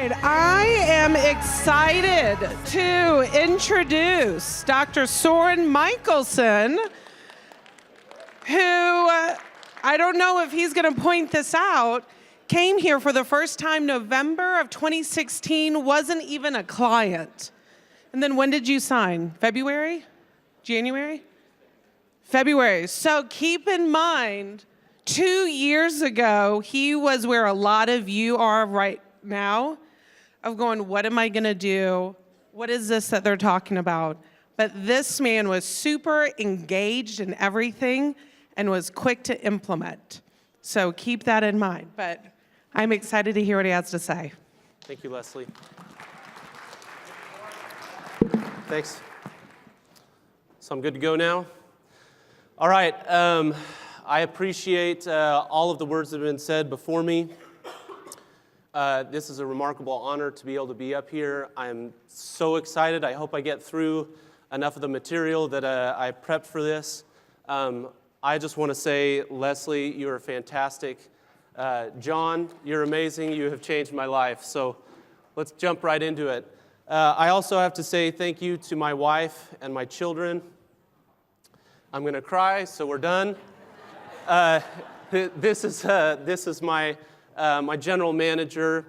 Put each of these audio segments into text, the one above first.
right, I am excited to introduce Dr. Soren Michaelsen, who, I don't know if he's going to point this out, came here for the first time November of 2016, wasn't even a client. And then when did you sign? February? January? February. So keep in mind, 2 years ago, he was where a lot of you are right now, of going, what am I going to do? What is this that they're talking about? But this man was super engaged in everything and was quick to implement. So keep that in mind. But I'm excited to hear what he has to say. Thank you, Leslie. Thanks. So I'm good to go now? All right. I appreciate all of the words that have been said before me. This is a remarkable honor to be able to be up here. I'm so excited. I hope I get through enough of the material that I prepped for this. I just want to say, Leslie, you are fantastic. John, you're amazing. You have changed my life. So let's jump right into it. I also have to say thank you to my wife and my children. I'm going to cry, so we're done. This is my my general manager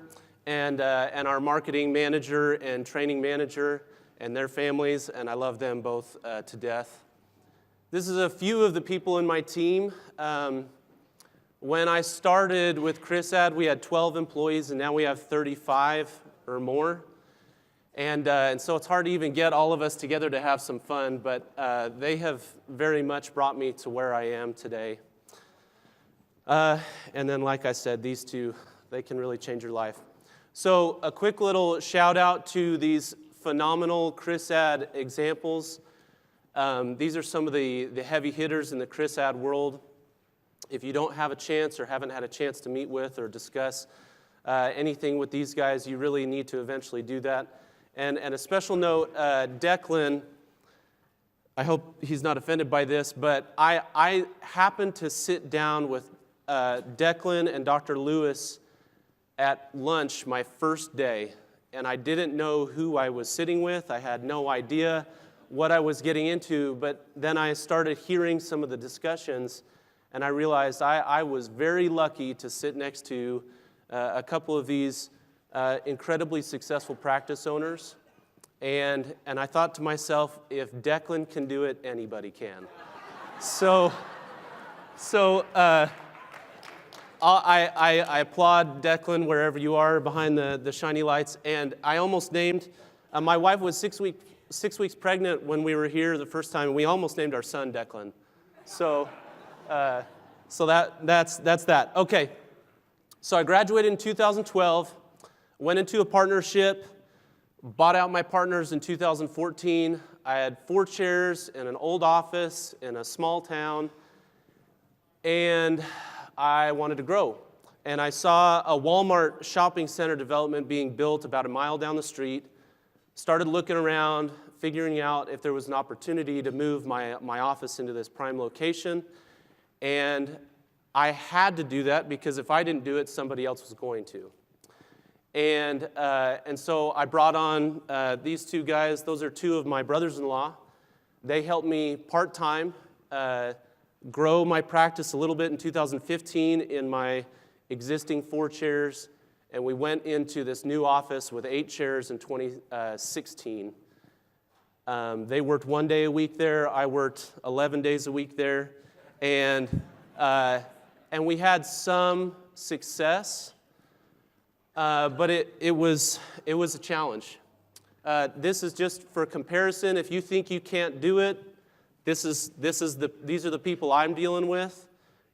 and our marketing manager and training manager and their families, and I love them both to death. This is a few of the people in my team. When I started with Chrisad, we had 12 employees, and now we have 35 or more. And so it's hard to even get all of us together to have some fun, but they have very much brought me to where I am today. And then, like I said, these two, they can really change your life. So a quick little shout out to these phenomenal Chrisad examples. These are some of the heavy hitters in the Chrisad world. If you don't have a chance or haven't had a chance to meet with or discuss anything with these guys, you really need to eventually do that. And a special note, Declan, I hope he's not offended by this, but I happened to sit down with Declan and Dr. Lewis at lunch my first day, and I didn't know who I was sitting with. I had no idea what I was getting into, but then I started hearing some of the discussions, and I realized I was very lucky to sit next to a couple of these incredibly successful practice owners, and I thought to myself, if Declan can do it, anybody can. So I applaud Declan wherever you are behind the shiny lights, and I almost named, my wife was 6 weeks pregnant when we were here the first time, and we almost named our son Declan. So that's that. Okay, so I graduated in 2012, went into a partnership, bought out my partners in 2014. I had 4 chairs in an old office in a small town, and I wanted to grow. And I saw a Walmart shopping center development being built about a mile down the street, started looking around, figuring out if there was an opportunity to move my office into this prime location. And I had to do that because if I didn't do it, somebody else was going to. And so I brought on these two guys. Those are 2 of my brothers-in-law. They helped me part-time grow my practice a little bit in 2015 in my existing 4 chairs, and we went into this new office with 8 chairs in 2016. They worked 1 day a week there. I worked 11 days a week there, and we had some success, but it was a challenge. This is just for comparison. If you think you can't do it, these are the people I'm dealing with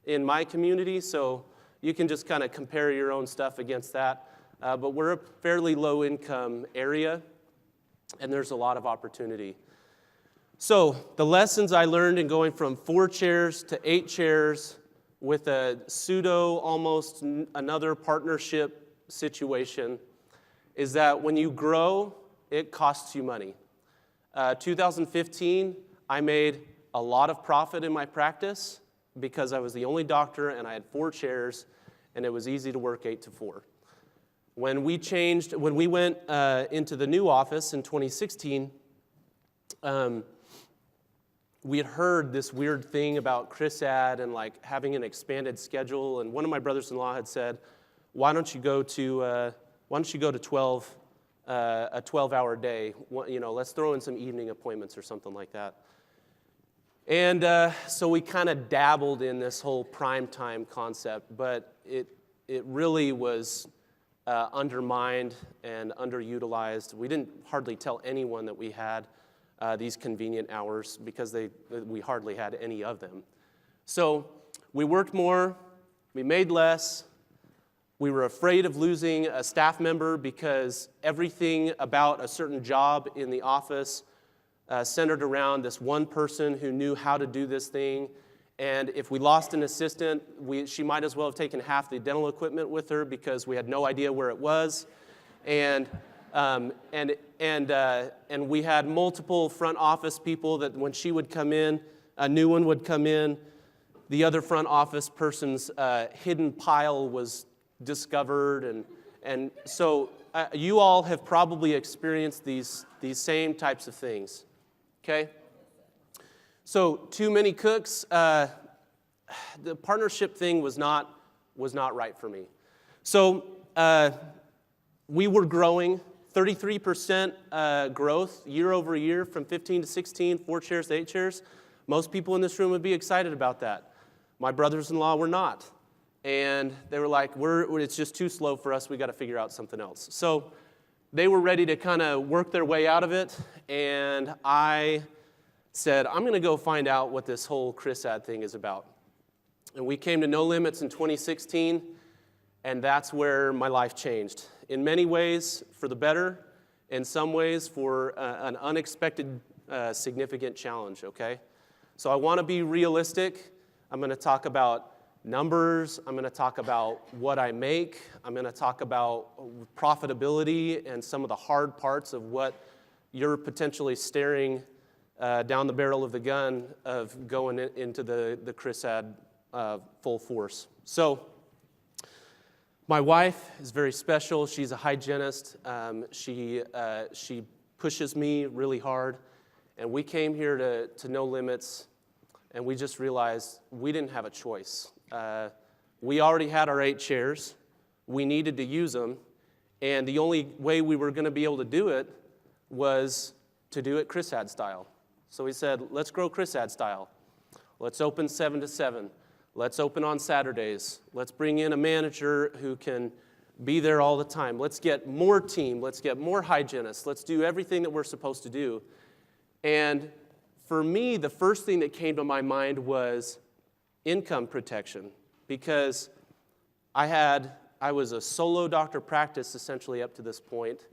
in my community, so you can just kind of compare your own stuff against that. But we're a fairly low-income area, and there's a lot of opportunity. So the lessons I learned in going from 4 chairs to 8 chairs with a almost another partnership situation is that when you grow, it costs you money. 2015, I made a lot of profit in my practice because I was the only doctor and I had 4 chairs and it was easy to work 8 to 4. When we went into the new office in 2016, we had heard this weird thing about Chrisad and like having an expanded schedule. And one of my brothers-in-law had said, "Why don't you go to 12 a 12-hour day? Let's throw in some evening appointments or something like that." And so we kind of dabbled in this whole prime time concept, but it really was undermined and underutilized. We didn't hardly tell anyone that we had these convenient hours because we hardly had any of them. So we worked more, we made less. We were afraid of losing a staff member because everything about a certain job in the office centered around this one person who knew how to do this thing. And if we lost an assistant, she might as well have taken half the dental equipment with her because we had no idea where it was. And we had multiple front office people that when she would come in, a new one would come in. The other front office person's hidden pile was discovered, and so you all have probably experienced these same types of things. Okay. So too many cooks. The partnership thing was not right for me. So we were growing 33% growth year over year from 15 to 16, 4 chairs to 8 chairs. Most people in this room would be excited about that. My brothers-in-law were not. And they were like, it's just too slow for us. We got to figure out something else. So they were ready to kind of work their way out of it. And I said, I'm going to go find out what this whole Chrisad thing is about. And we came to No Limits in 2016. And that's where my life changed. In many ways, for the better. In some ways, for an unexpected, significant challenge, okay? So I want to be realistic. I'm going to talk about numbers. I'm going to talk about what I make. I'm going to talk about profitability and some of the hard parts of what you're potentially staring down the barrel of the gun of going into the Chrisad full force. So my wife is very special. She's a hygienist. She pushes me really hard. And we came here to No Limits, and we just realized we didn't have a choice. We already had our 8 chairs. We needed to use them. And the only way we were going to be able to do it was to do it Chrisad style. So we said, let's grow Chrisad style. Let's open 7 to 7. Let's open on Saturdays. Let's bring in a manager who can be there all the time. Let's get more team. Let's get more hygienists. Let's do everything that we're supposed to do. And for me, the first thing that came to my mind was income protection, because I was a solo doctor practice essentially up to this point,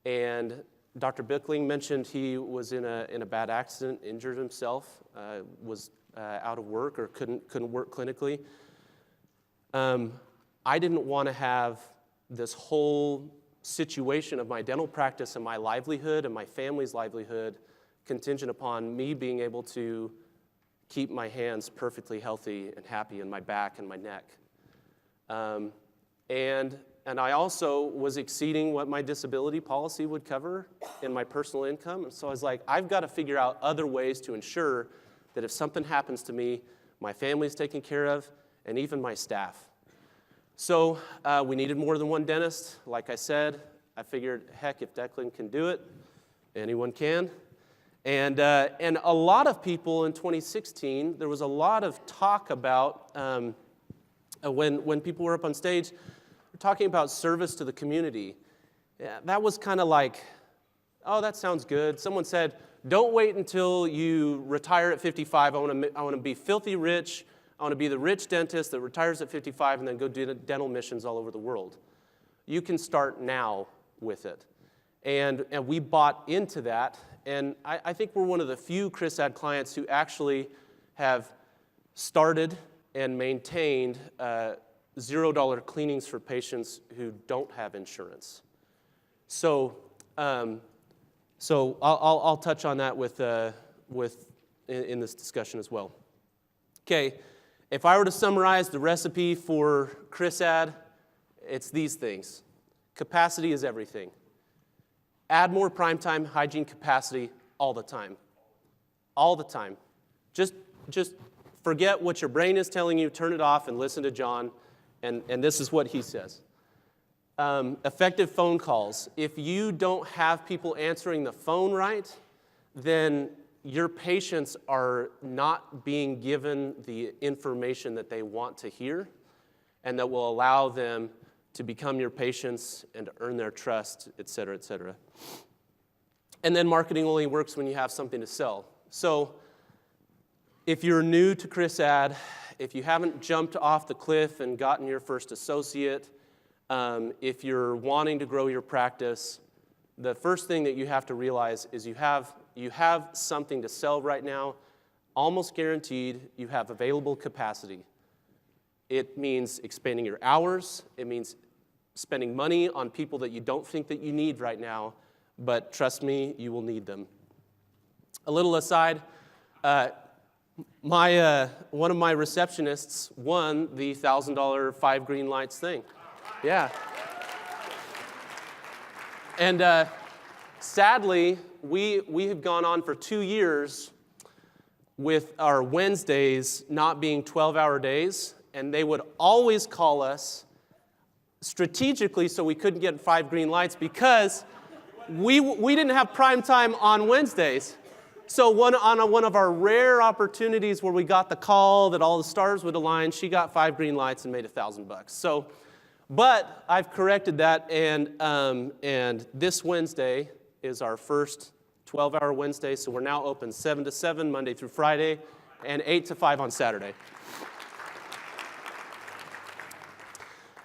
and Dr. Bickling mentioned he was in a bad accident, injured himself, was out of work or couldn't work clinically. I didn't want to have this whole situation of my dental practice and my livelihood and my family's livelihood contingent upon me being able to keep my hands perfectly healthy and happy and my back and my neck. And I also was exceeding what my disability policy would cover in my personal income. And so I was like, I've got to figure out other ways to ensure that if something happens to me, my family's taken care of, and even my staff. So we needed more than one dentist. Like I said, I figured, heck, if Declan can do it, anyone can. And a lot of people in 2016, there was a lot of talk about, when people were up on stage, they're talking about service to the community. Yeah, that was kind of like, oh, that sounds good. Someone said, don't wait until you retire at 55. I want to be filthy rich. I want to be the rich dentist that retires at 55 and then go do dental missions all over the world. You can start now with it. And we bought into that. And I think we're one of the few Chrisad clients who actually have started and maintained $0 cleanings for patients who don't have insurance. So I'll touch on that in this discussion as well. Okay, if I were to summarize the recipe for Chrisad, it's these things. Capacity is everything. Add more primetime hygiene capacity all the time. All the time. Just forget what your brain is telling you, turn it off and listen to John, and this is what he says. Effective phone calls. If you don't have people answering the phone right, then your patients are not being given the information that they want to hear and that will allow them to become your patients and to earn their trust, et cetera, et cetera. And then marketing only works when you have something to sell. So if you're new to Chrisad, if you haven't jumped off the cliff and gotten your first associate, if you're wanting to grow your practice, the first thing that you have to realize is you have something to sell right now, almost guaranteed you have available capacity. It means expanding your hours. It means spending money on people that you don't think that you need right now, but trust me, you will need them. A little aside, one of my receptionists won the $1,000 5 green lights thing. Yeah. And sadly, we have gone on for 2 years with our Wednesdays not being 12-hour days, and they would always call us strategically so we couldn't get 5 green lights because we didn't have prime time on Wednesdays. So on one of our rare opportunities where we got the call that all the stars would align, she got 5 green lights and made $1,000. So, but I've corrected that, and this Wednesday is our first 12-hour Wednesday, so we're now open 7 to 7, Monday through Friday, and 8 to 5 on Saturday.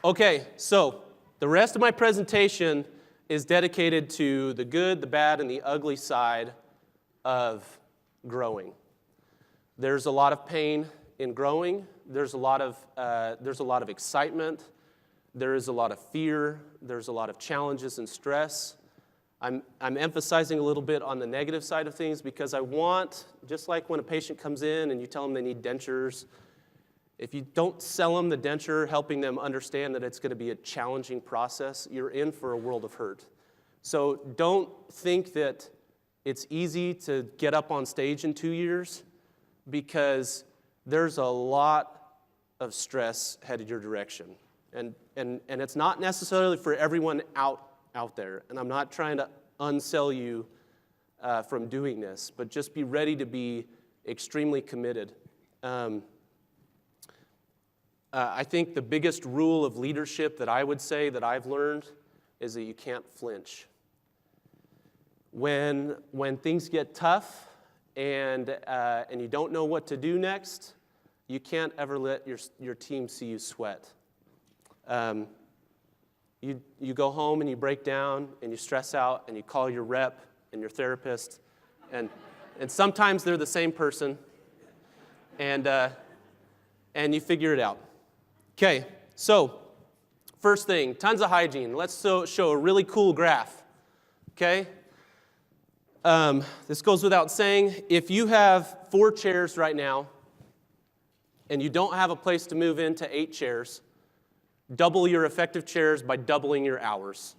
Okay, so the rest of my presentation is dedicated to the good, the bad, and the ugly side of growing. There's a lot of pain in growing. There's a lot of excitement. There is a lot of fear. There's a lot of challenges and stress. I'm emphasizing a little bit on the negative side of things because I want, just like when a patient comes in and you tell them they need dentures, if you don't sell them the denture, helping them understand that it's going to be a challenging process, you're in for a world of hurt. So don't think that it's easy to get up on stage in 2 years because there's a lot of stress headed your direction. And it's not necessarily for everyone out there. And I'm not trying to unsell you from doing this, but just be ready to be extremely committed. I think the biggest rule of leadership that I would say that I've learned is that you can't flinch. When things get tough and you don't know what to do next, you can't ever let your team see you sweat. You go home and you break down and you stress out and you call your rep and your therapist, and sometimes they're the same person, and you figure it out. Okay, so first thing, tons of hygiene. Let's show a really cool graph, okay? This goes without saying. If you have 4 chairs right now and you don't have a place to move into 8 chairs, double your effective chairs by doubling your hours.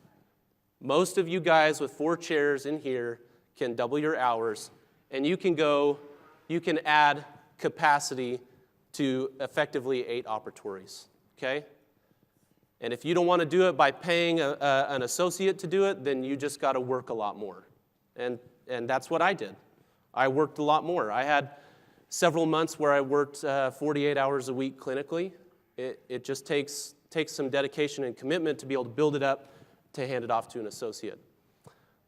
Most of you guys with 4 chairs in here can double your hours, and you can add capacity to effectively 8 operatories, okay? And if you don't want to do it by paying an associate to do it, then you just got to work a lot more. And that's what I did. I worked a lot more. I had several months where I worked 48 hours a week clinically. It just takes some dedication and commitment to be able to build it up to hand it off to an associate.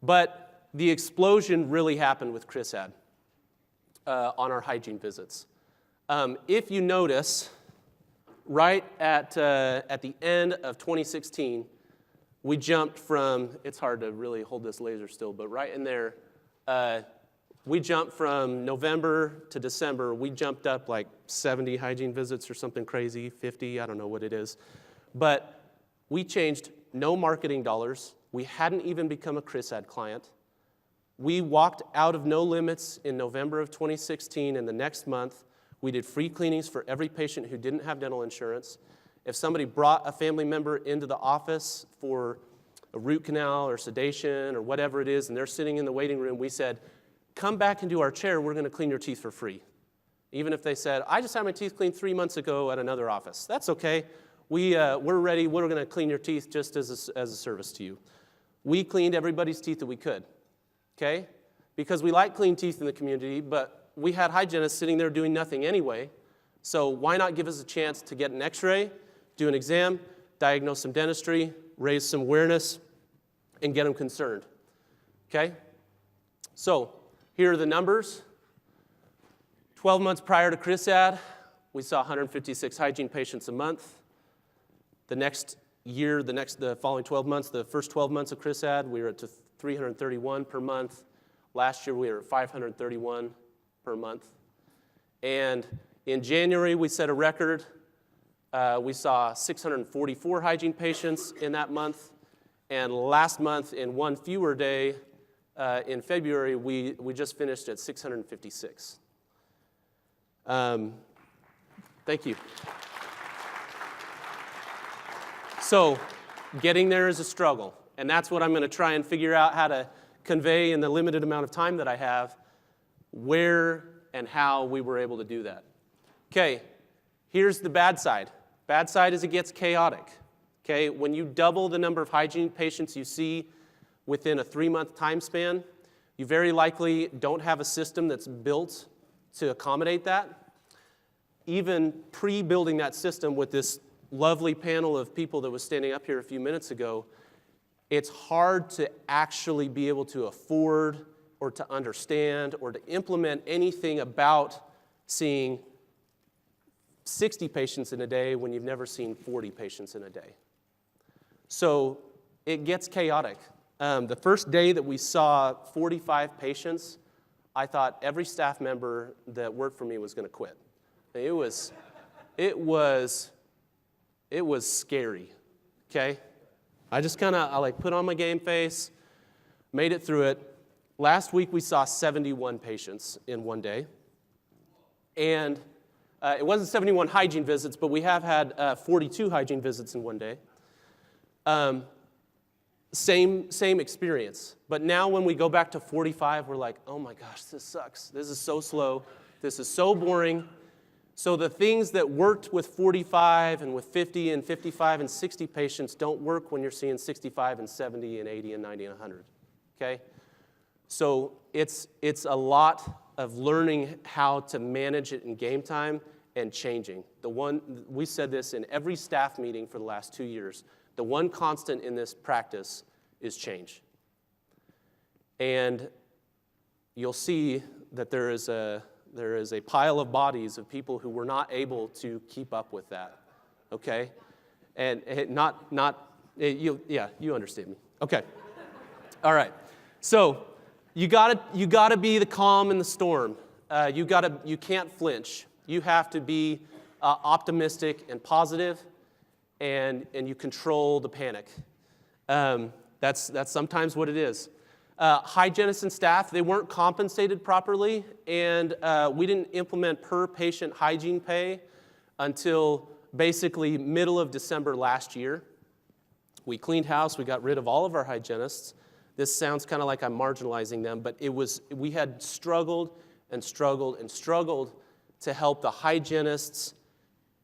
But the explosion really happened with Chrisad on our hygiene visits. If you notice, right at the end of 2016, we jumped from, it's hard to really hold this laser still, but right in there, we jumped from November to December, we jumped up like 70 hygiene visits or something crazy, 50, I don't know what it is. But we changed no marketing dollars. We hadn't even become a Chrisad client. We walked out of no limits in November of 2016, and the next month, we did free cleanings for every patient who didn't have dental insurance. If somebody brought a family member into the office for a root canal or sedation or whatever it is, and they're sitting in the waiting room, we said, come back into our chair, we're going to clean your teeth for free. Even if they said, I just had my teeth cleaned 3 months ago at another office. That's okay. We're ready. We're going to clean your teeth just as a service to you. We cleaned everybody's teeth that we could, okay? Because we like clean teeth in the community, but we had hygienists sitting there doing nothing anyway. So why not give us a chance to get an x-ray, do an exam, diagnose some dentistry, raise some awareness, and get them concerned, okay? So here are the numbers. 12 months prior to Chrisad, we saw 156 hygiene patients a month. The next year, the following 12 months, the first 12 months of Chrisad, we were at 331 per month. Last year, we were at 531 per month. And in January, we set a record. We saw 644 hygiene patients in that month. And last month, in one fewer day, in February, we just finished at 656. Thank you. So getting there is a struggle, and that's what I'm going to try and figure out how to convey in the limited amount of time that I have, where and how we were able to do that. Okay, here's the bad side. Bad side is it gets chaotic. Okay, when you double the number of hygiene patients you see within a 3-month time span, you very likely don't have a system that's built to accommodate that. Even pre-building that system with this lovely panel of people that was standing up here a few minutes ago, it's hard to actually be able to afford or to understand or to implement anything about seeing 60 patients in a day when you've never seen 40 patients in a day. So it gets chaotic. The first day that we saw 45 patients, I thought every staff member that worked for me was going to quit. It was scary, okay? I just I put on my game face, made it through it. Last week we saw 71 patients in one day. And it wasn't 71 hygiene visits, but we have had 42 hygiene visits in one day. Same experience. But now when we go back to 45, we're like, oh my gosh, this sucks. This is so slow. This is so boring. So the things that worked with 45 and with 50 and 55 and 60 patients don't work when you're seeing 65 and 70 and 80 and 90 and 100, okay? So it's a lot of learning how to manage it in game time and changing. We said this in every staff meeting for the last 2 years. The one constant in this practice is change. And you'll see that there is a pile of bodies of people who were not able to keep up with that, okay? And you understand me. Okay. All right. So you gotta be the calm in the storm. You can't flinch. You have to be optimistic and positive, and you control the panic. That's sometimes what it is. Hygienists and staff, they weren't compensated properly, and we didn't implement per patient hygiene pay until basically middle of December last year. We cleaned house, we got rid of all of our hygienists. This sounds kind of like I'm marginalizing them, but we had struggled and struggled and struggled to help the hygienists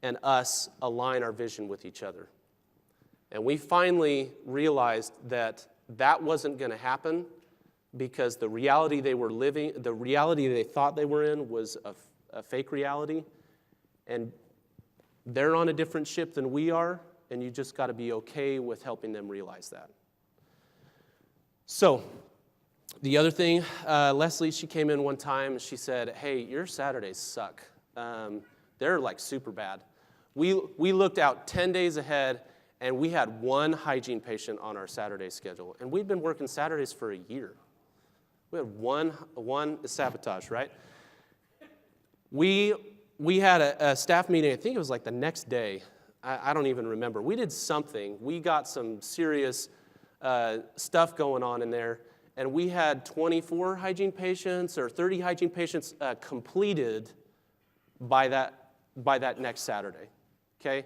and us align our vision with each other. And we finally realized that wasn't going to happen because the reality they were living, the reality they thought they were in was a fake reality. And they're on a different ship than we are, and you just got to be okay with helping them realize that. So the other thing, Leslie, she came in one time and she said, hey, your Saturdays suck. They're like super bad. We looked out 10 days ahead, and we had one hygiene patient on our Saturday schedule. And we'd been working Saturdays for a year. We had one sabotage, right? We had a staff meeting, I think it was like the next day. I don't even remember. We did something. We got some serious stuff going on in there. And we had 24 hygiene patients or 30 hygiene patients completed by that next Saturday, okay?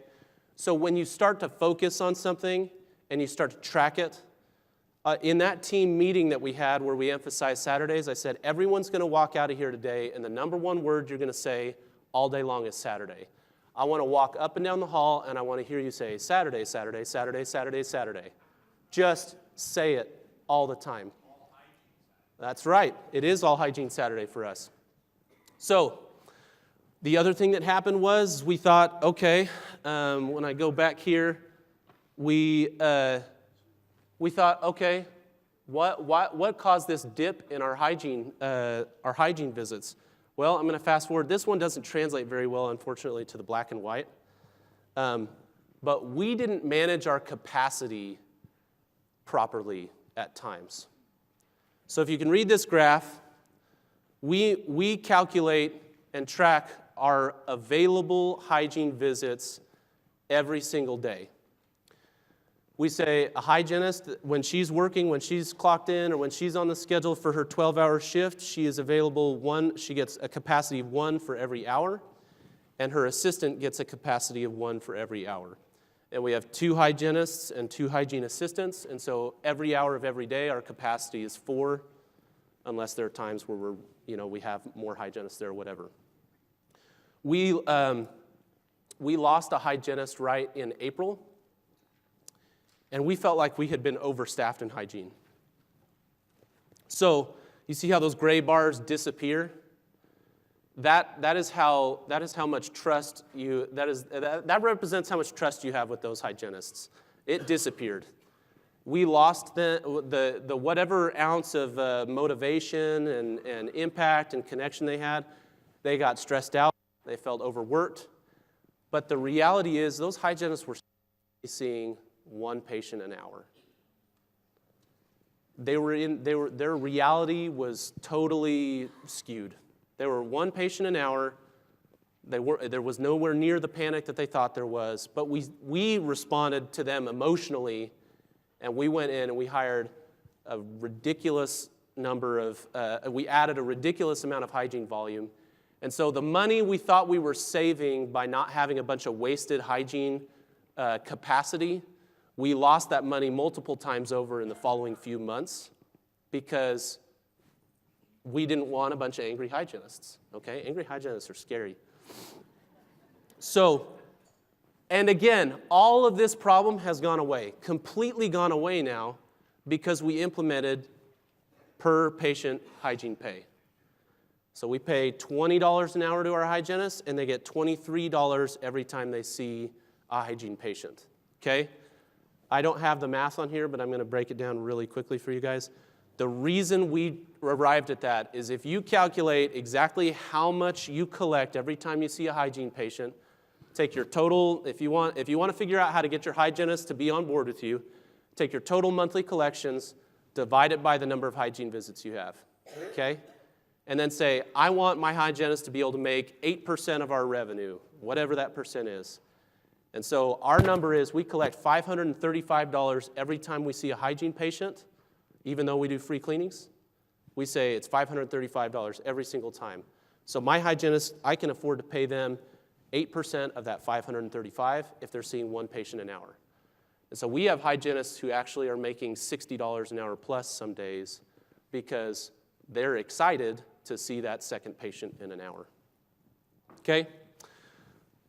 So when you start to focus on something and you start to track it, In that team meeting that we had where we emphasized Saturdays, I said, everyone's going to walk out of here today, and the number one word you're going to say all day long is Saturday. I want to walk up and down the hall, and I want to hear you say, Saturday, Saturday, Saturday, Saturday, Saturday. Just say it all the time. That's right. It is All Hygiene Saturday for us. So the other thing that happened was we thought, okay, when I go back here, we thought, okay, what caused this dip in our hygiene visits? Well, I'm going to fast forward. This one doesn't translate very well, unfortunately, to the black and white. But we didn't manage our capacity properly at times. So if you can read this graph, we calculate and track our available hygiene visits every single day. We say a hygienist, when she's working, when she's clocked in, or when she's on the schedule for her 12-hour shift, she is available she gets a capacity of 1 for every hour, and her assistant gets a capacity of 1 for every hour. And we have 2 hygienists and 2 hygiene assistants, and so every hour of every day, our capacity is 4, unless there are times where we have more hygienists there or whatever. We lost a hygienist right in April, and we felt like we had been overstaffed in hygiene. So you see how those gray bars disappear? That is how much trust that represents how much trust you have with those hygienists. It disappeared. We lost the whatever ounce of motivation and impact and connection they had. They got stressed out. They felt overworked. But the reality is those hygienists were seeing 1 patient an hour. Their reality was totally skewed. They were 1 patient an hour. There was nowhere near the panic that they thought there was. But we responded to them emotionally, and we went in and we hired a ridiculous we added a ridiculous amount of hygiene volume. And so the money we thought we were saving by not having a bunch of wasted hygiene capacity, we lost that money multiple times over in the following few months because we didn't want a bunch of angry hygienists, okay? Angry hygienists are scary. So, and again, all of this problem has gone away, completely gone away now because we implemented per patient hygiene pay. So we pay $20 an hour to our hygienists, and they get $23 every time they see a hygiene patient, okay? I don't have the math on here, but I'm going to break it down really quickly for you guys. The reason we arrived at that is if you calculate exactly how much you collect every time you see a hygiene patient, take your total, if you want to figure out how to get your hygienist to be on board with you, take your total monthly collections, divide it by the number of hygiene visits you have, okay? And then say, I want my hygienist to be able to make 8% of our revenue, whatever that percent is. And so our number is we collect $535 every time we see a hygiene patient, even though we do free cleanings. We say it's $535 every single time. So my hygienist, I can afford to pay them 8% of that $535 if they're seeing 1 patient an hour. And so we have hygienists who actually are making $60 an hour plus some days because they're excited to see that second patient in an hour. Okay?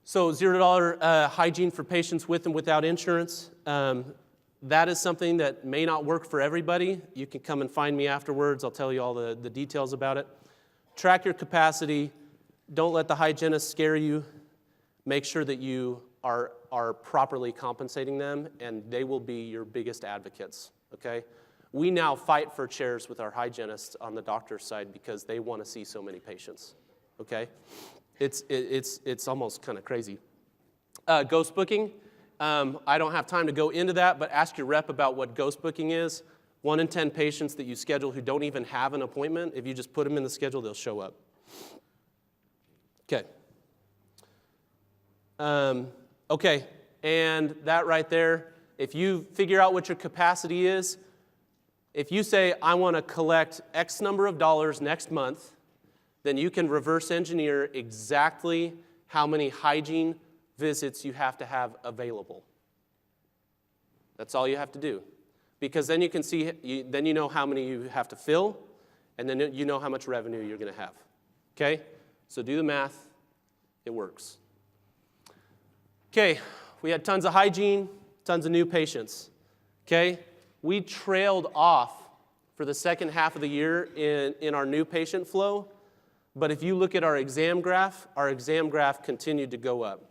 So $0 hygiene for patients with and without insurance. That is something that may not work for everybody. You can come and find me afterwards. I'll tell you all the details about it. Track your capacity. Don't let the hygienist scare you. Make sure that you are properly compensating them, and they will be your biggest advocates, okay? We now fight for chairs with our hygienists on the doctor's side because they want to see so many patients, okay? It's almost kind of crazy. Ghost booking. I don't have time to go into that, but ask your rep about what ghost booking is. 1 in 10 patients that you schedule who don't even have an appointment, if you just put them in the schedule, they'll show up. Okay. Okay, and that right there, if you figure out what your capacity is, if you say, I want to collect X number of dollars next month, then you can reverse engineer exactly how many hygiene visits you have to have available. That's all you have to do. because then you can see, then you know how many you have to fill, and then you know how much revenue you're going to have. Okay? So do the math. It works. Okay, we had tons of hygiene, tons of new patients. Okay? We trailed off for the second half of the year in our new patient flow, but if you look at our exam graph continued to go up.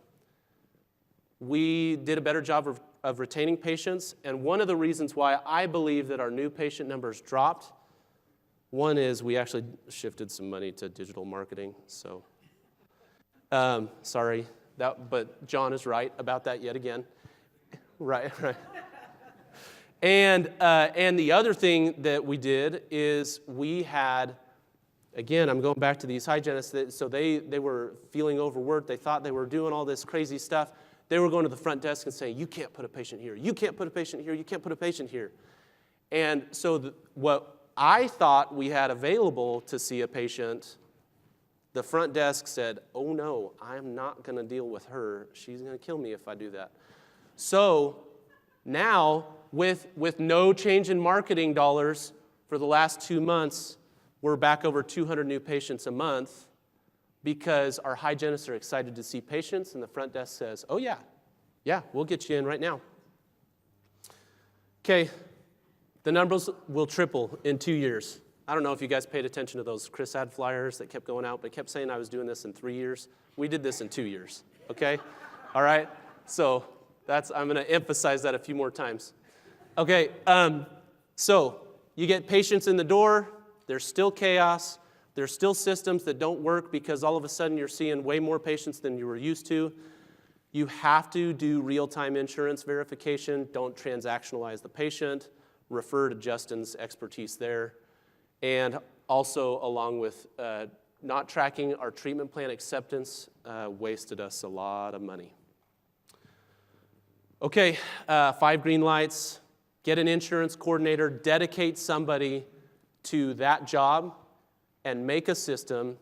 We did a better job of retaining patients, and one of the reasons why I believe that our new patient numbers dropped, one is we actually shifted some money to digital marketing, so sorry, but John is right about that yet again. Right. And the other thing that we did is we had, again, I'm going back to these hygienists, so they were feeling overworked. They thought they were doing all this crazy stuff. They were going to the front desk and saying, you can't put a patient here, you can't put a patient here, you can't put a patient here. And so what I thought we had available to see a patient, the front desk said, oh no, I'm not going to deal with her. She's going to kill me if I do that. So now, with no change in marketing dollars for the last 2 months, we're back over 200 new patients a month because our hygienists are excited to see patients, and the front desk says, oh yeah, we'll get you in right now. Okay, the numbers will triple in 2 years. I don't know if you guys paid attention to those Chrisad flyers that kept going out, but kept saying I was doing this in 3 years. We did this in 2 years, okay? All right, so I'm going to emphasize that a few more times. Okay, so you get patients in the door. There's still chaos. There's still systems that don't work because all of a sudden you're seeing way more patients than you were used to. You have to do real-time insurance verification. Don't transactionalize the patient. Refer to Justin's expertise there. And also, along with not tracking our treatment plan acceptance, wasted us a lot of money. Okay, 5 green lights. Get an insurance coordinator, dedicate somebody to that job, and make a system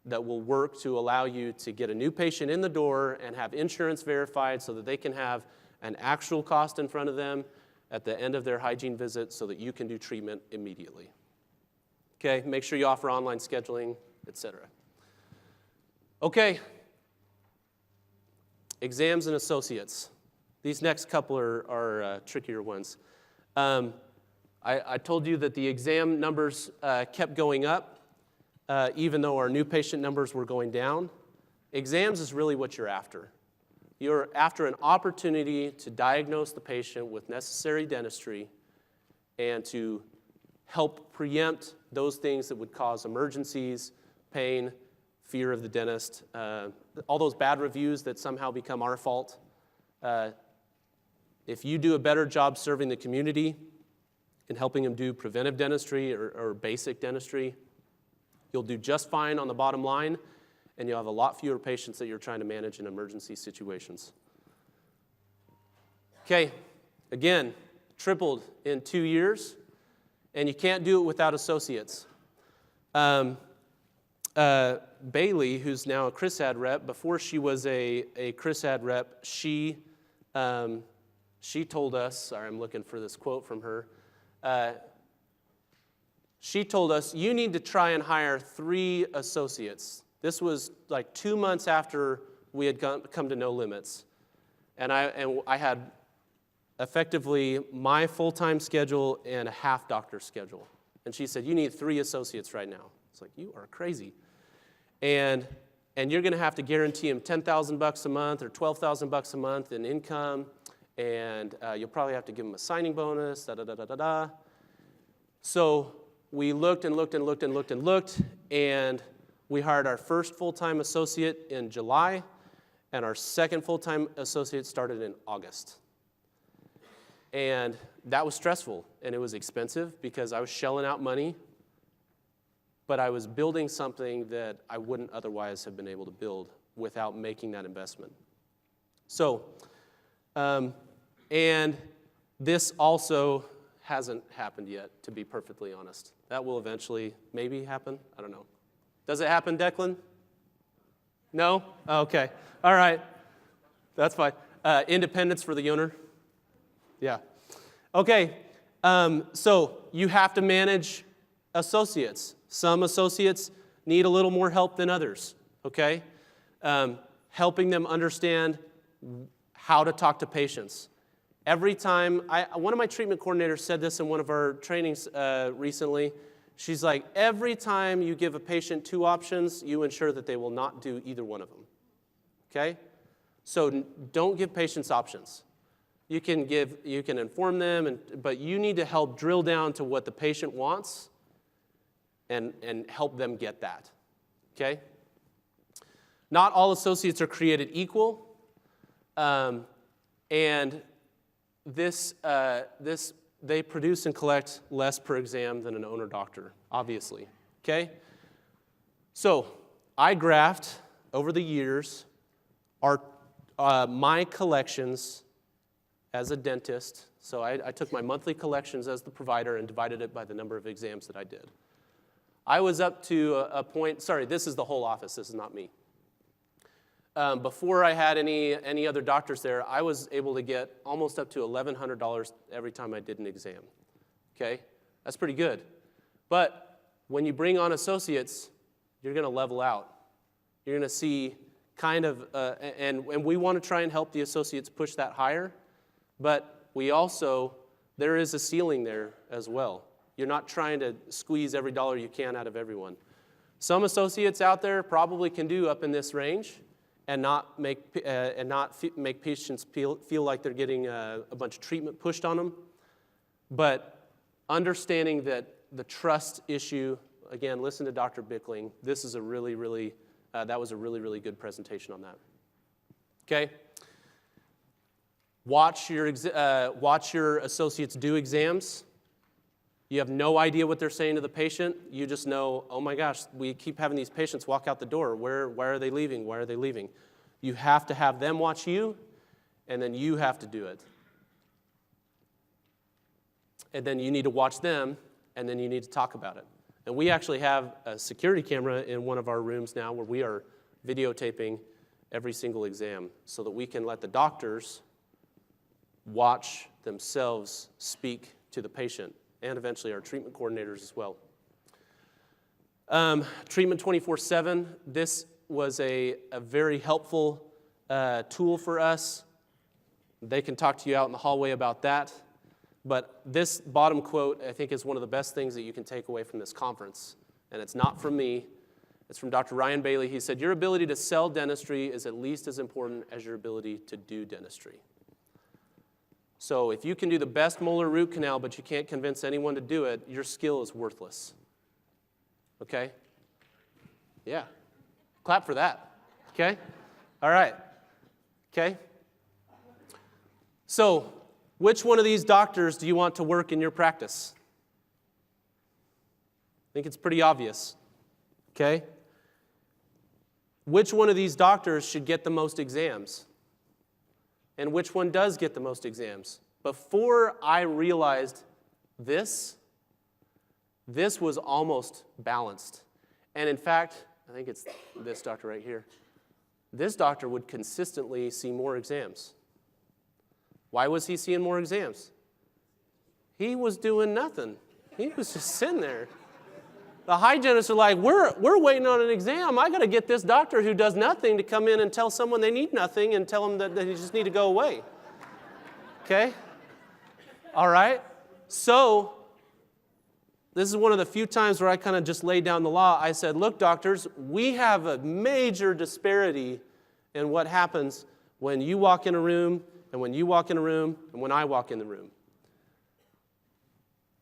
that will work to allow you to get a new patient in the door and have insurance verified so that they can have an actual cost in front of them at the end of their hygiene visit so that you can do treatment immediately. Okay, make sure you offer online scheduling, etc. Okay, exams and associates. These next couple are trickier ones. I told you that the exam numbers kept going up, even though our new patient numbers were going down. Exams is really what you're after. You're after an opportunity to diagnose the patient with necessary dentistry and to help preempt those things that would cause emergencies, pain, fear of the dentist, all those bad reviews that somehow become our fault. If you do a better job serving the community and helping them do preventive dentistry or basic dentistry, you'll do just fine on the bottom line, and you'll have a lot fewer patients that you're trying to manage in emergency situations. Okay, again, tripled in 2 years, and you can't do it without associates. Bailey, who's now a Chrisad rep, before she was a Chrisad rep, she told us, sorry, I'm looking for this quote from her. She told us, you need to try and hire 3 associates. This was like 2 months after we had come to No Limits. And I had effectively my full-time schedule and a half-doctor schedule. And she said, you need 3 associates right now. It's like, you are crazy. And you're going to have to guarantee them $10,000 a month or $12,000 a month in income. And you'll probably have to give them a signing bonus, da-da-da-da-da-da. So we looked and looked and looked and looked and looked, and we hired our first full-time associate in July, and our second full-time associate started in August. And that was stressful, and it was expensive because I was shelling out money, but I was building something that I wouldn't otherwise have been able to build without making that investment. So, and this also hasn't happened yet, to be perfectly honest. That will eventually maybe happen. I don't know. Does it happen, Declan? No? Oh, okay. All right. That's fine. Independence for the owner? Yeah. Okay. So you have to manage associates. Some associates need a little more help than others, okay? Helping them understand how to talk to patients. Every time, one of my treatment coordinators said this in one of our trainings recently. She's like, every time you give a patient 2 options, you ensure that they will not do either one of them, okay? So don't give patients options. You can inform them, but you need to help drill down to what the patient wants and help them get that, okay? Not all associates are created equal, and they produce and collect less per exam than an owner doctor, obviously, okay? So I graphed over the years my collections as a dentist. So I took my monthly collections as the provider and divided it by the number of exams that I did. I was up to a point, sorry, this is the whole office, this is not me. Before I had any other doctors there, I was able to get almost up to $1,100 every time I did an exam, okay? That's pretty good. But when you bring on associates, you're gonna level out. You're gonna see kind of, and we wanna try and help the associates push that higher, but there is a ceiling there as well. You're not trying to squeeze every dollar you can out of everyone. Some associates out there probably can do up in this range and not make patients feel like they're getting a bunch of treatment pushed on them. But understanding that the trust issue, again, listen to Dr. Bickling. This is that was a really, really good presentation on that. Okay? Watch your associates do exams. You have no idea what they're saying to the patient. You just know, oh my gosh, we keep having these patients walk out the door. Why are they leaving? Why are they leaving? You have to have them watch you, and then you have to do it. And then you need to watch them, and then you need to talk about it. And we actually have a security camera in one of our rooms now where we are videotaping every single exam so that we can let the doctors watch themselves speak to the patient, and eventually our treatment coordinators as well. Treatment 24/7, this was a very helpful tool for us. They can talk to you out in the hallway about that. But this bottom quote, I think, is one of the best things that you can take away from this conference. And it's not from me. It's from Dr. Ryan Bailey. He said, your ability to sell dentistry is at least as important as your ability to do dentistry. So if you can do the best molar root canal, but you can't convince anyone to do it, your skill is worthless. Okay? Yeah. Clap for that. Okay? All right. Okay? So, which one of these doctors do you want to work in your practice? I think it's pretty obvious. Okay? Which one of these doctors should get the most exams? And which one does get the most exams? Before I realized this was almost balanced. And in fact, I think it's this doctor right here. This doctor would consistently see more exams. Why was he seeing more exams? He was doing nothing. He was just sitting there. The hygienists are like, we're waiting on an exam. I got to get this doctor who does nothing to come in and tell someone they need nothing and tell them that they just need to go away. Okay? All right? So, this is one of the few times where I kind of just laid down the law. I said, look, doctors, we have a major disparity in what happens when you walk in a room and when you walk in a room and when I walk in the room.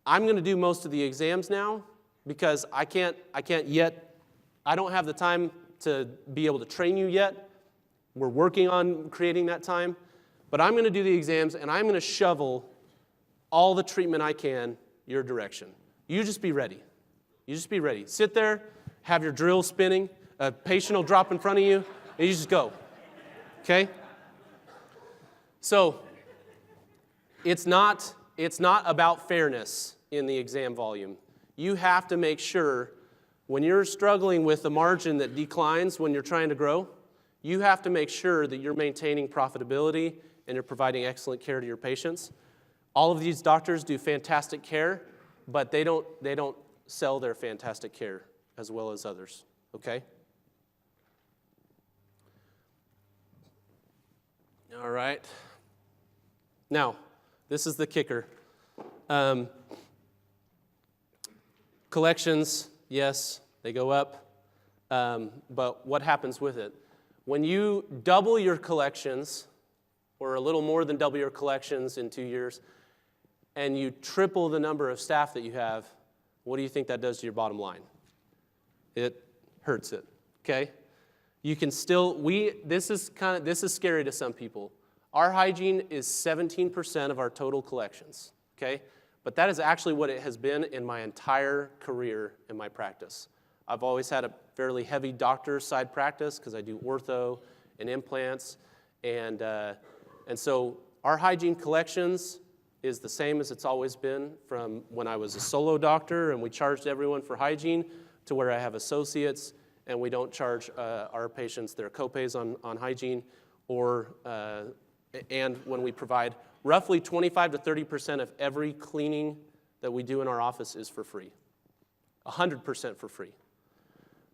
I'm going to do most of the exams now because I can't yet, I don't have the time to be able to train you yet. We're working on creating that time. But I'm going to do the exams and I'm going to shovel all the treatment I can your direction. You just be ready. You just be ready. Sit there, have your drill spinning, a patient will drop in front of you, and you just go. Okay? So, it's not about fairness in the exam volume. You have to make sure when you're struggling with a margin that declines when you're trying to grow, you have to make sure that you're maintaining profitability and you're providing excellent care to your patients. All of these doctors do fantastic care, but they don't sell their fantastic care as well as others, okay? All right. Now, this is the kicker. Collections, yes, they go up, but what happens with it? When you double your collections, or a little more than double your collections in 2 years, and you triple the number of staff that you have, what do you think that does to your bottom line? It hurts it, okay? You can still, this is scary to some people. Our hygiene is 17% of our total collections, okay? But that is actually what it has been in my entire career in my practice. I've always had a fairly heavy doctor side practice because I do ortho and implants, and so our hygiene collections is the same as it's always been from when I was a solo doctor and we charged everyone for hygiene to where I have associates and we don't charge our patients their copays on hygiene, and when we provide roughly 25 to 30% of every cleaning that we do in our office is for free, 100% for free.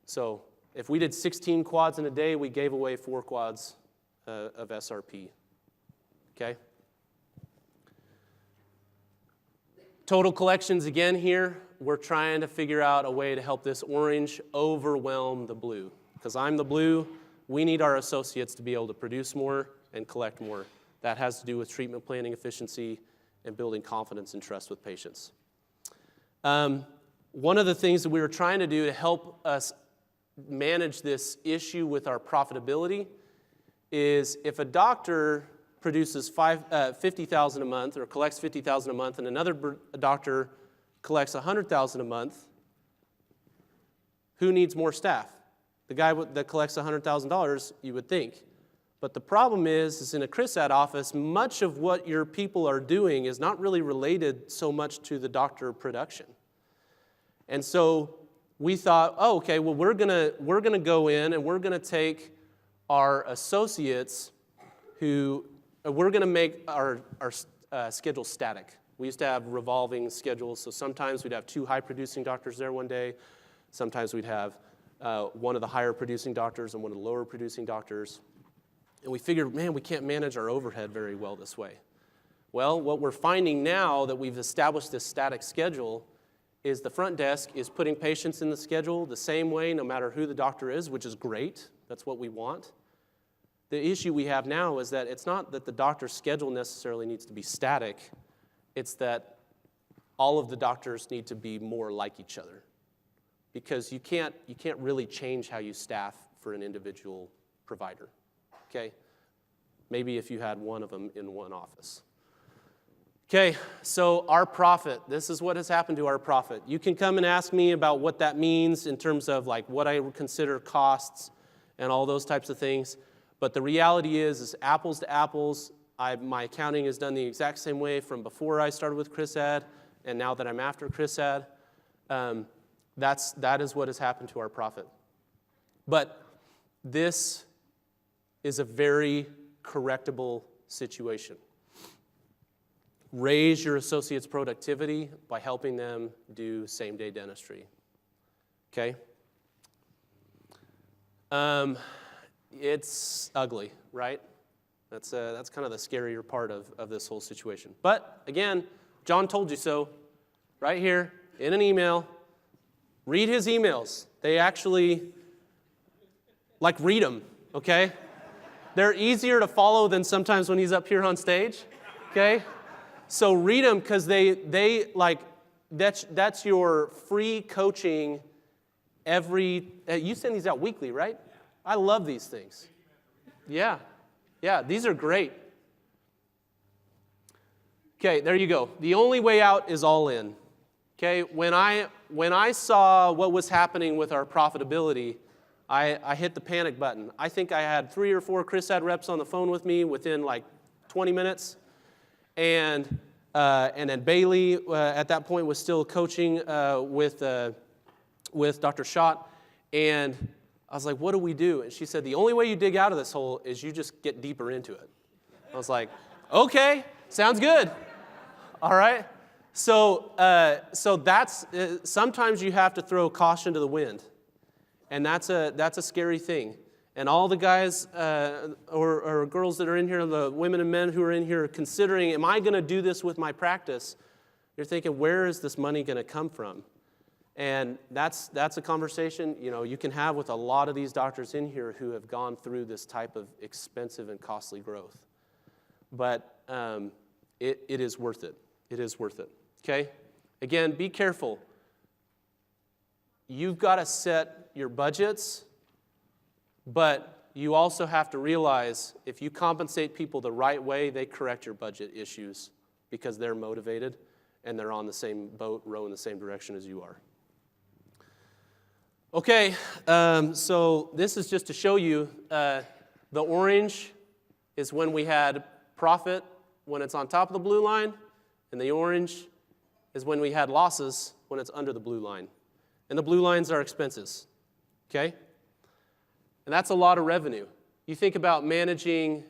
So if we did 16 quads in a day, we gave away 4 quads of SRP, okay? Total collections again here, we're trying to figure out a way to help this orange overwhelm the blue. Because I'm the blue, we need our associates to be able to produce more and collect more. That has to do with treatment planning efficiency and building confidence and trust with patients. One of the things that we were trying to do to help us manage this issue with our profitability is if a doctor produces $50,000 a month or collects $50,000 a month and another doctor collects $100,000 a month, who needs more staff? The guy that collects $100,000, you would think. But the problem is in a Chrisad office, much of what your people are doing is not really related so much to the doctor production. And so we thought, oh, okay, well, we're gonna go in and we're gonna take our associates who, we're gonna make our schedule static. We used to have revolving schedules, so sometimes we'd have 2 high-producing doctors there one day. Sometimes we'd have one of the higher-producing doctors and one of the lower-producing doctors. And we figured, man, we can't manage our overhead very well this way. Well, what we're finding now that we've established this static schedule is the front desk is putting patients in the schedule the same way no matter who the doctor is, which is great. That's what we want. The issue we have now is that it's not that the doctor's schedule necessarily needs to be static. It's that all of the doctors need to be more like each other. Because you can't really change how you staff for an individual provider. Okay? Maybe if you had one of them in one office. Okay, so our profit. This is what has happened to our profit. You can come and ask me about what that means in terms of like what I would consider costs and all those types of things. But the reality is apples to apples. My accounting is done the exact same way from before I started with Chrisad and now that I'm after Chrisad. That is what has happened to our profit. But this is a very correctable situation. Raise your associates' productivity by helping them do same-day dentistry. Okay? It's ugly, right? That's kind of the scarier part of this whole situation. But again, John told you so, right here in an email. Read his emails. They actually, read them, okay? They're easier to follow than sometimes when he's up here on stage, okay? So read them because that's your free coaching you send these out weekly, right? I love these things. Yeah, these are great. Okay, there you go. The only way out is all in. Okay, when I saw what was happening with our profitability, I hit the panic button. I think I had 3 or 4 Chrisad reps on the phone with me within 20 minutes. And then Bailey at that point was still coaching with Dr. Schott. And I was like, what do we do? And she said, the only way you dig out of this hole is you just get deeper into it. I was like, okay, sounds good. All right? So that's, sometimes you have to throw caution to the wind. And that's a scary thing. And all the guys or girls that are in here, the women and men who are in here considering, am I going to do this with my practice? You're thinking, where is this money going to come from? And that's a conversation, you can have with a lot of these doctors in here who have gone through this type of expensive and costly growth. But it is worth it. It is worth it. Okay? Again, be careful. You've got to set your budgets, but you also have to realize if you compensate people the right way, they correct your budget issues because they're motivated and they're on the same boat, rowing the same direction as you are. Okay, so this is just to show you the orange is when we had profit when it's on top of the blue line, and the orange is when we had losses when it's under the blue line. And the blue lines are expenses, okay? And that's a lot of revenue. You think about managing,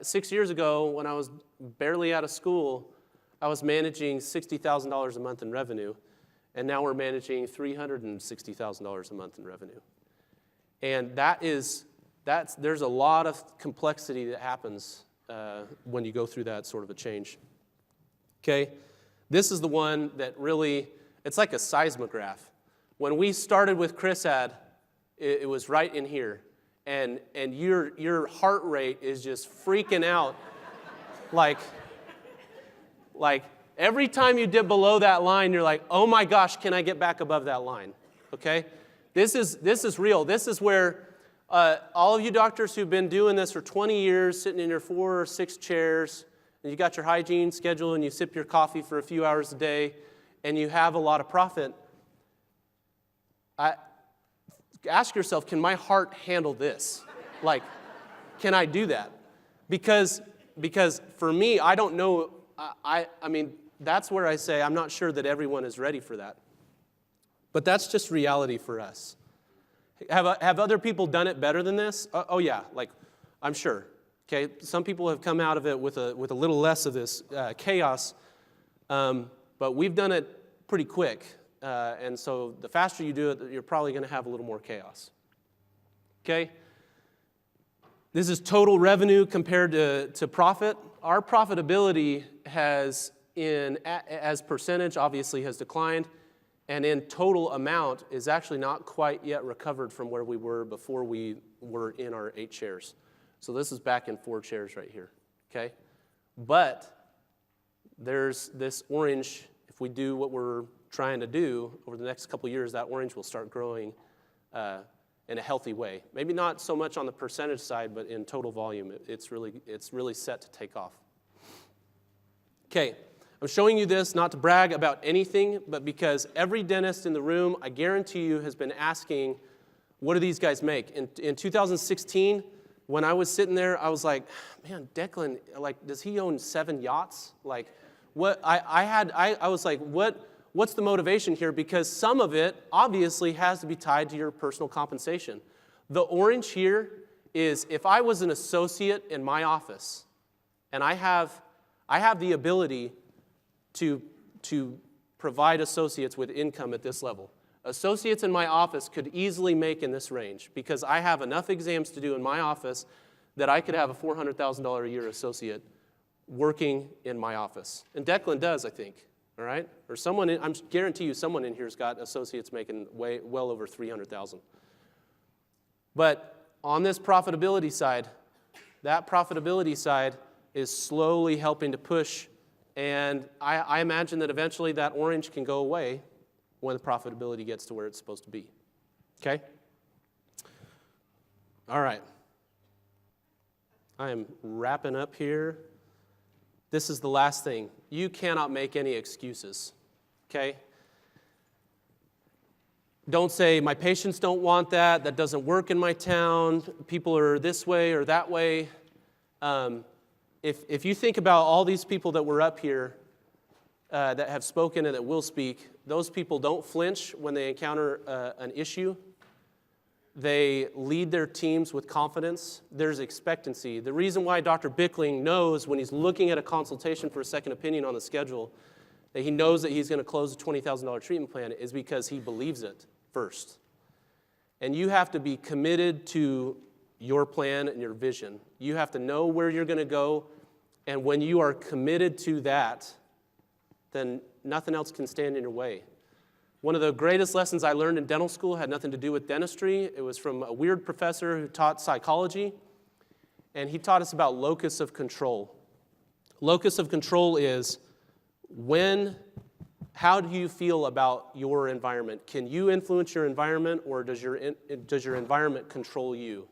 6 years ago when I was barely out of school, I was managing $60,000 a month in revenue, and now we're managing $360,000 a month in revenue. And there's a lot of complexity that happens when you go through that sort of a change. Okay, this is the one that really, it's like a seismograph. When we started with Chrisad, it was right in here. And your heart rate is just freaking out. like every time you dip below that line, you're like, oh my gosh, can I get back above that line? Okay? This is real. This is where all of you doctors who've been doing this for 20 years, sitting in your 4 or 6 chairs, and you got your hygiene schedule and you sip your coffee for a few hours a day, and you have a lot of profit, ask yourself, can my heart handle this? Like, can I do that? Because for me, I don't know, I mean, that's where I say I'm not sure that everyone is ready for that. But that's just reality for us. Have other people done it better than this? Oh yeah, like, I'm sure. Okay, some people have come out of it with a little less of this chaos, but we've done it pretty quick. And so the faster you do it, you're probably going to have a little more chaos. Okay? This is total revenue compared to profit. Our profitability has, as percentage, obviously has declined, and in total amount is actually not quite yet recovered from where we were before we were in our 8 chairs. So this is back in 4 chairs right here. Okay? But there's this orange. If we do what we're trying to do over the next couple of years, that orange will start growing in a healthy way. Maybe not so much on the percentage side, but in total volume, it's really set to take off. Okay, I'm showing you this not to brag about anything, but because every dentist in the room, I guarantee you, has been asking, what do these guys make? In 2016, when I was sitting there, I was like, man, Declan, like, does he own 7 yachts? Like, what? I was like, what's the motivation here? Because some of it obviously has to be tied to your personal compensation. The orange here is if I was an associate in my office, and I have the ability to provide associates with income at this level. Associates in my office could easily make in this range because I have enough exams to do in my office that I could have a $400,000 a year associate working in my office. And Declan does, I think. All right? Or someone, I guarantee you someone in here's got associates making well over $300,000. But on this profitability side, that profitability side is slowly helping to push, and I imagine that eventually that orange can go away when the profitability gets to where it's supposed to be. Okay? All right. I am wrapping up here. This is the last thing. You cannot make any excuses, okay? Don't say, my patients don't want that, that doesn't work in my town, people are this way or that way. If you think about all these people that were up here that have spoken and that will speak, those people don't flinch when they encounter an issue. They lead their teams with confidence. There's expectancy. The reason why Dr. Bickling knows when he's looking at a consultation for a second opinion on the schedule that he knows that he's going to close a $20,000 treatment plan is because he believes it first. And you have to be committed to your plan and your vision. You have to know where you're going to go, and when you are committed to that, then nothing else can stand in your way. One of the greatest lessons I learned in dental school had nothing to do with dentistry. It was from a weird professor who taught psychology, and he taught us about locus of control. Locus of control is how do you feel about your environment? Can you influence your environment, or does your environment control you?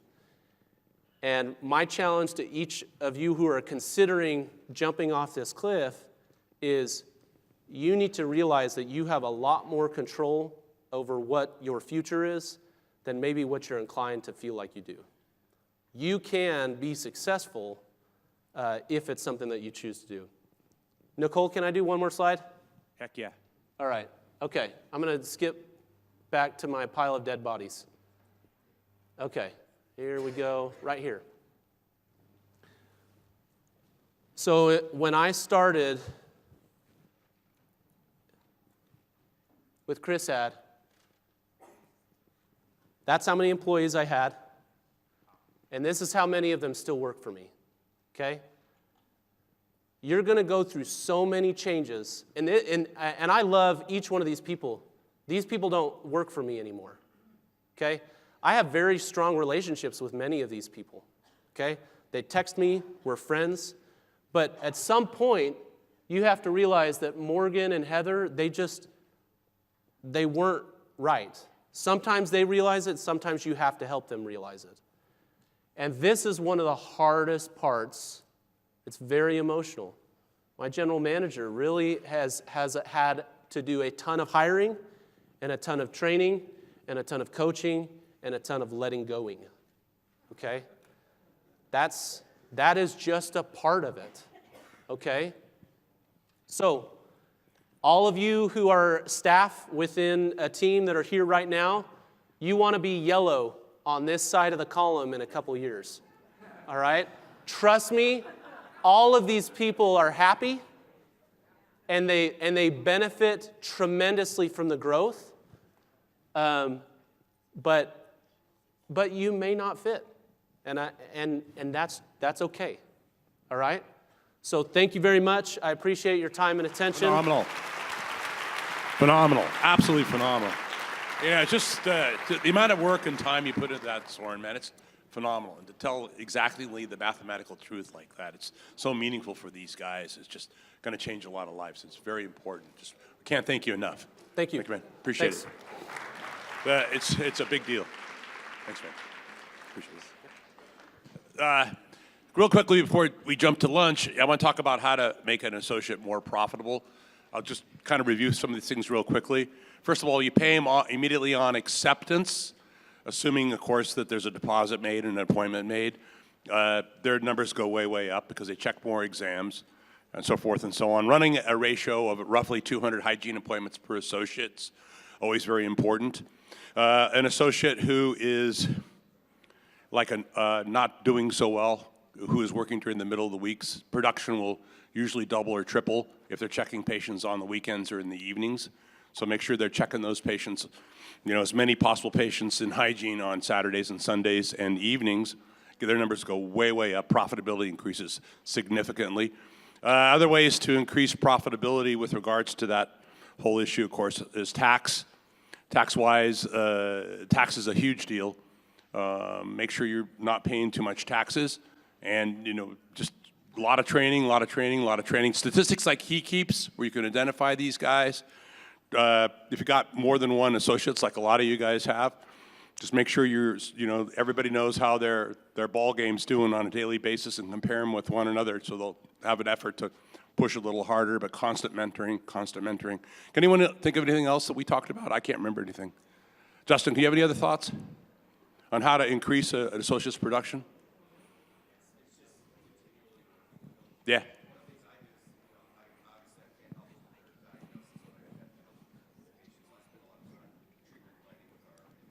And my challenge to each of you who are considering jumping off this cliff is you need to realize that you have a lot more control over what your future is than maybe what you're inclined to feel like you do. You can be successful if it's something that you choose to do. Nicole, can I do one more slide? Heck yeah. All right. Okay. I'm going to skip back to my pile of dead bodies. Okay. Here we go. Right here. So when I started with Chrisad, that's how many employees I had, and this is how many of them still work for me, okay? You're going to go through so many changes, and I love each one of these people. These people don't work for me anymore, okay? I have very strong relationships with many of these people, okay? They text me, we're friends, but at some point, you have to realize that Morgan and Heather, they weren't right. Sometimes they realize it, sometimes you have to help them realize it. And this is one of the hardest parts. It's very emotional. My general manager really has had to do a ton of hiring and a ton of training and a ton of coaching and a ton of letting going, okay? That is just a part of it, okay? So, all of you who are staff within a team that are here right now, you want to be yellow on this side of the column in a couple years, all right? Trust me, all of these people are happy, and they benefit tremendously from the growth, but you may not fit, and that's okay, all right? So thank you very much. I appreciate your time and attention. Phenomenal. Absolutely phenomenal. Yeah, just the amount of work and time you put into that, Soren, man, it's phenomenal. And to tell exactly the mathematical truth like that, it's so meaningful for these guys. It's just going to change a lot of lives. It's very important. Just can't thank you enough. Thank you. Thank you, man. Appreciate Thanks. it. It's a big deal. Thanks, man. Appreciate it. Real quickly before we jump to lunch, I want to talk about how to make an associate more profitable. I'll just kind of review some of these things real quickly. First of all, you pay them immediately on acceptance, assuming, of course, that there's a deposit made and an appointment made. Their numbers go way, way up because they check more exams and so forth and so on. Running a ratio of roughly 200 hygiene appointments per associate is always very important. An associate who is like not doing so well, who is working during the middle of the weeks, production will usually double or triple if they're checking patients on the weekends or in the evenings. So make sure they're checking those patients, as many possible patients in hygiene on Saturdays and Sundays and evenings. Their numbers go way, way up. Profitability increases significantly. Other ways to increase profitability with regards to that whole issue, of course, is tax. Tax-wise, tax is a huge deal. Make sure you're not paying too much taxes. And, just a lot of training. Statistics like he keeps, where you can identify these guys. If you got more than one associates, like a lot of you guys have, just make sure everybody knows how their ball game's doing on a daily basis and compare them with one another, so they'll have an effort to push a little harder, but constant mentoring. Can anyone think of anything else that we talked about? I can't remember anything. Justin, do you have any other thoughts on how to increase an associate's production? Yeah.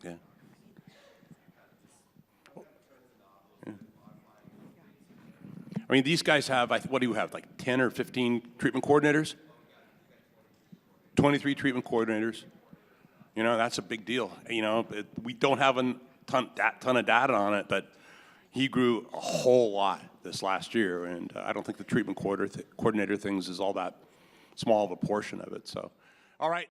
Yeah. I mean, these guys have, what do you have, like 10 or 15 treatment coordinators? 23 treatment coordinators. You know, that's a big deal. You know, we don't have that ton of data on it, but he grew a whole lot this last year, and I don't think the treatment coordinator things is all that small of a portion of it. So, all right.